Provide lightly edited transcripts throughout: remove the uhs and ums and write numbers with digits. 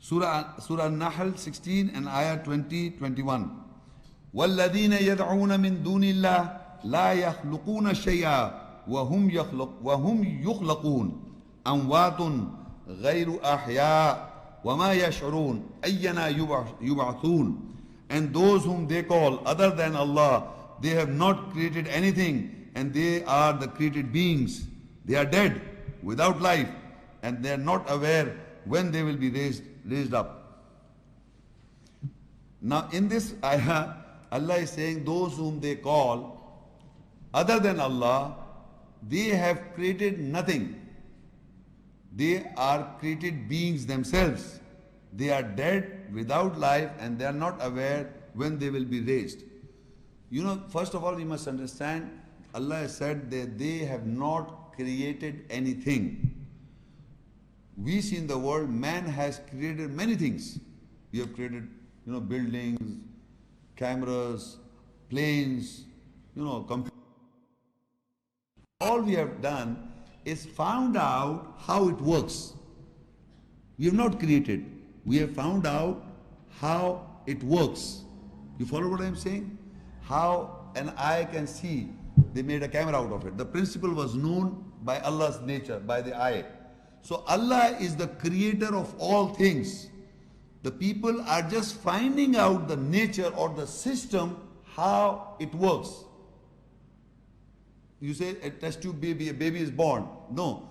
Surah NAHL 16 and ayah 20-21. وَالَّذِينَ يَدْعُونَ مِن دُونِ اللَّهِ لَا يَخْلُقُونَ شَيْئًا وَهُمْ يُخْلَقُونَ أَمْوَاتٌ غَيْرُ أَحْيَاءٍ وَمَا يَشْعُرُونَ أَيَّنَا يُبْعَثُونَ. And those whom they call other than Allah, they have not created anything, and they are the created beings. They are dead, without life, and they are not aware when they will be raised up. Now in this ayah, Allah is saying those whom they call other than Allah, they have created nothing. They are created beings themselves. They are dead, without life, and they are not aware when they will be raised. You know, first of all, we must understand, Allah has said that they have not created anything. We see in the world, man has created many things. We have created, buildings, cameras, planes, computers. All we have done is found out how it works. We have not created. We have found out how it works. You follow what I am saying? How an eye can see. They made a camera out of it. The principle was known by Allah's nature, by the eye. So Allah is the creator of all things. The people are just finding out the nature or the system, how it works. You say a test tube baby, a baby is born. No.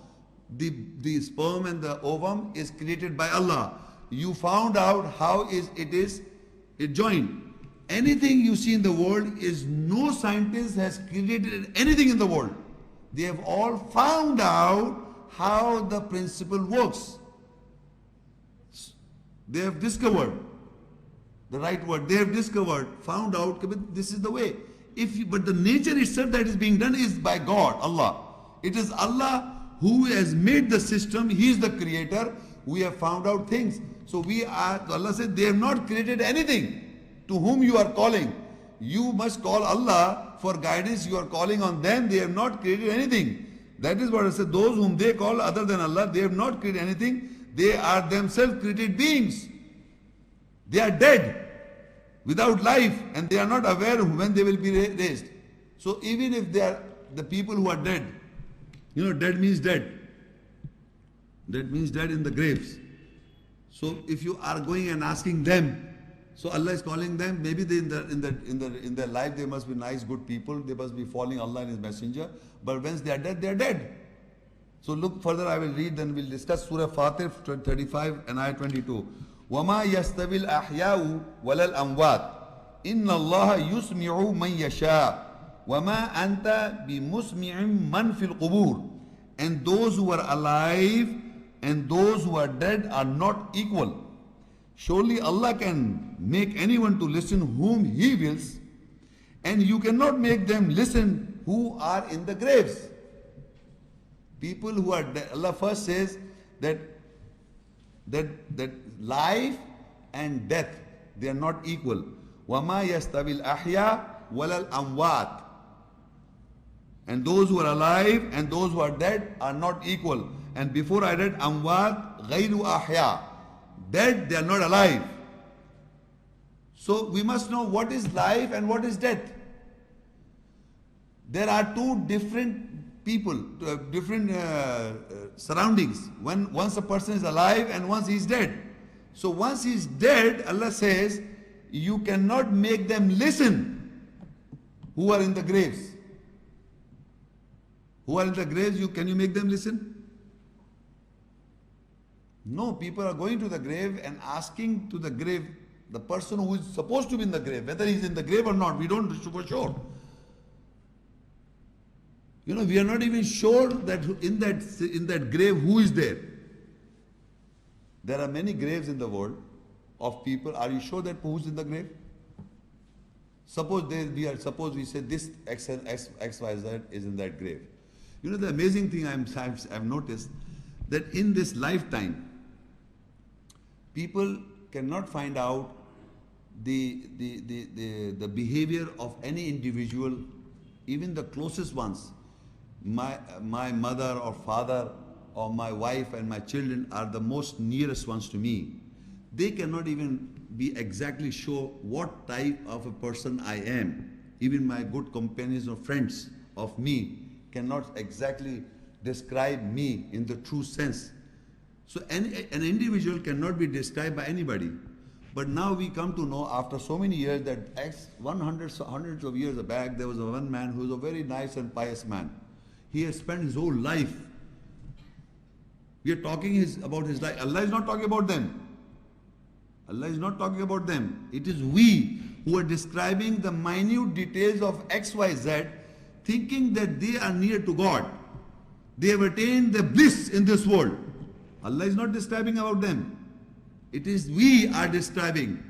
The sperm and the ovum is created by Allah. You found out how it joined. Anything you see in the world is no scientist has created anything in the world. They have all found out how the principle works. They have discovered the right word. They have discovered, found out this is the way. But the nature itself that is being done is by God, Allah. It is Allah who has made the system. He is the creator. We have found out things. So Allah said, they have not created anything. To whom you are calling, you must call Allah for guidance. You are calling on them. They have not created anything. That is what I said. Those whom they call other than Allah, they have not created anything. They are themselves created beings. They are dead, without life, and they are not aware when they will be raised. So even if they are the people who are dead, dead means dead. Dead means dead in the graves. So if you are going and asking them, so Allah is calling them, maybe in their life they must be nice, good people, they must be following Allah and His Messenger, but once they are dead. So look further, I will read, then we'll discuss Surah FATIR 35 and ayah 22. وَمَا يَسْتَوِي الْأَحْيَاءُ وَلَا الْأَمْوَاتُ إِنَّ اللَّهَ يُسْمِعُ مَنْ يَشَاءُ وَمَا أَنْتَ بِمُسْمِعٍ مَنْ فِي الْقُبُورِ. And those who are alive and those who are dead are not equal. Surely Allah can make anyone to listen whom He wills, and you cannot make them listen who are in the graves. People who are dead. Allah first says that life and death, they are not equal. وَمَا يَسْتَوِي الْأَحْيَاءُ وَلَا الْأَمْوَاتُ. And those who are alive and those who are dead are not equal. And before I read Amwat غَيْرُ أَحْيَاء. Dead, they are not alive. So we must know what is life and what is death. There are two different people, different surroundings. Once a person is alive and once he is dead. So once he is dead, Allah says, you cannot make them listen who are in the graves. Who are in the graves, can you make them listen? No, people are going to the grave and asking to the grave, the person who is supposed to be in the grave, whether he is in the grave or not, we don't know for sure. We are not even sure that in that grave who is there. There are many graves in the world of people. Are you sure that who is in the grave? Suppose we say this XYZ is in that grave. The amazing thing I've noticed that in this lifetime, people cannot find out the behavior of any individual, even the closest ones. My mother or father or my wife and my children are the most nearest ones to me. they cannot even be exactly sure what type of a person I am. Even my good companions or friends of me cannot exactly describe me in the true sense. So an individual cannot be described by anybody. But now we come to know after so many years that hundreds of years back, there was one man who was a very nice and pious man. He has spent his whole life. We are talking about his life. Allah is not talking about them. Allah is not talking about them. It is we who are describing the minute details of X, Y, Z, thinking that they are near to God. They have attained the bliss in this world. Allah is not describing about them. It is we are describing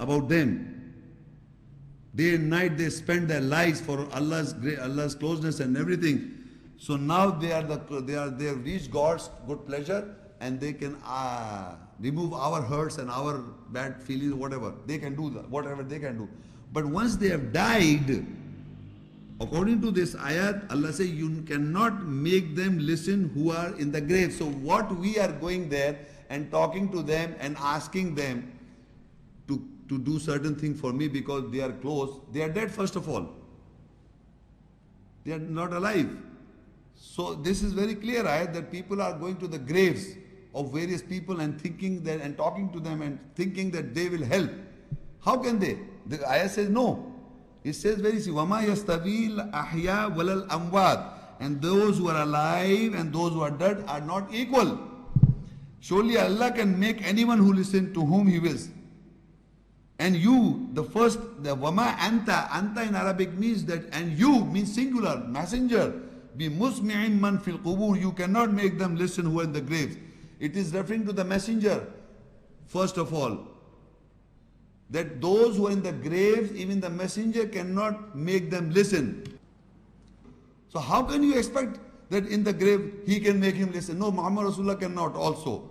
about them. Day and night they spend their lives for Allah's closeness and everything. So now they have reached God's good pleasure, and they can remove our hurts and our bad feelings, whatever. They can do that, whatever they can do. But once they have died, according to this ayat, Allah says you cannot make them listen who are in the grave. So what we are going there and talking to them and asking them to do certain things for me because they are close, they are dead first of all. They are not alive. So this is very clear ayat that people are going to the graves of various people and thinking that and talking to them and thinking that they will help. How can they? The ayat says no. It says very simple, وَمَا يَسْتَوِي الْأَحْيَاءُ وَلَا الْأَمْوَاتُ, and those who are alive and those who are dead are not equal. Surely Allah can make anyone who listen to whom He wills. And you, the wama anta in Arabic means that, and you means singular, messenger. Be musmi'in man fil qubur. You cannot make them listen who are in the graves. It is referring to the messenger, first of all. That those who are in the graves, even the messenger cannot make them listen. So how can you expect that in the grave he can make him listen? No, Muhammad Rasulullah cannot also.